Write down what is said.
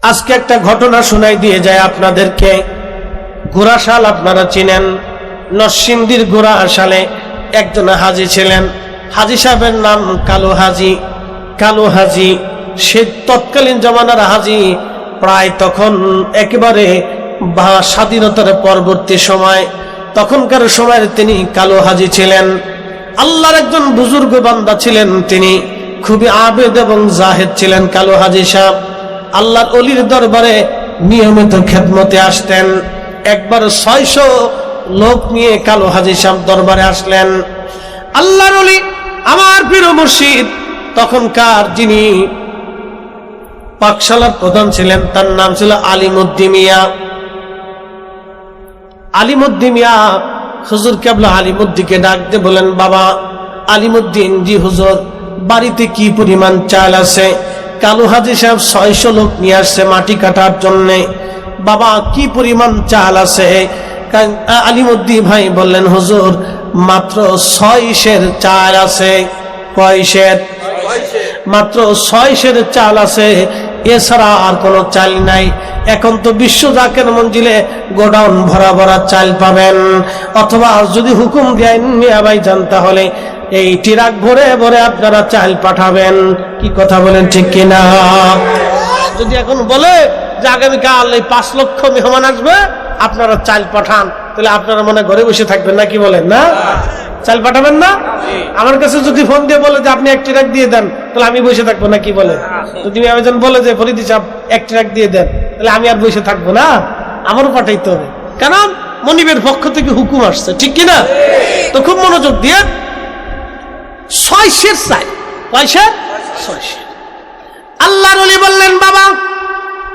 আজকে একটা ঘটনা শোনাই দিয়ে যায় আপনাদেরকে। ঘোড়াশাল আপনারা চিনেন, নরসিংদীর ঘোড়াশালে একজন হাজী ছিলেন। হাজী সাহেবের নাম কালু হাজী। কালু হাজী সে তৎকালীন জমানার হাজী, প্রায় তখন একেবারে স্বাধীনতার পরবর্তী সময়, তখনকার সময়ের তিনি কালু হাজী ছিলেন। আল্লাহর একজন বুজুর্গ বান্দা ছিলেন, তিনি খুবই আবেদ এবং জাহেদ ছিলেন কালু হাজী সাহেব। আল্লাহর অলির দরবারে নিয়মিত খেদমতে আসতেন। একবার 600 লোক নিয়ে কালু হাজী সাহেব দরবারে আসলেন। আল্লাহর অলি আমার পীর মুর্শিদ তখনকার যিনি পাকশালার প্রধান ছিলেন, তার নাম ছিল আলিমউদ্দিন মিয়া। আলিমউদ্দিন মিয়া হুজুর কেবলা আলিমউদ্দিনকে ডাক দিয়ে বলেন, বাবা আলিমউদ্দিন। জি হুজুর, বাড়িতে কি পরিমাণ চাল আছে? কালু হাজী সাহেব 600 লোক নিয়ে আসছে মাটি কাটার জন্য। বাবা কি পরিমাণ চাল আছে? আলিমউদ্দিন ভাই বললেন, হুজুর মাত্র 6 সের চাল আছে। কয় সের? মাত্র 6 সের চাল আছে, এছাড়া আর কোনো চাল নাই। এখন তো বিশ্ব জাকের মঞ্জিলে গোডাউন ভরা ভরা চাল পাবেন, অথবা যদি হুকুম দেন মিয়া ভাইজান তাহলে এই ট্রাক ভরে ভরে আপনারা চাল পাঠাবেন। কি কথা বলেন, ঠিক কিনা? যদি এখন বলে যে আগামীকাল এই 5 লক্ষ মেহমান আসবে, আপনারা চাল পাঠান, তাহলে আপনারা মনে ঘরে বসে থাকবেন না? কি বলেন, না চাল পাঠাবেন না? আমার কাছে যদি ফোন দিয়ে বলে যে আপনি 1 ট্রাক দিয়ে দেন, তাহলে আমি বসে থাকবো না? কি বলে? যদি আবেদন বলে যে ফরিদি সাহেব 1 ট্রাক দিয়ে দেন, তাহলে আমি আর বসে থাকবো না? আমারও পাঠাইতে হবে, কারণ মনিবের পক্ষ থেকে হুকুম আসছে, ঠিক কিনা? তো খুব মনোযোগ দিয়ে 6 সের চাই। কয় সের? 6 সের। আল্লাহর ওলি বললেন, বাবা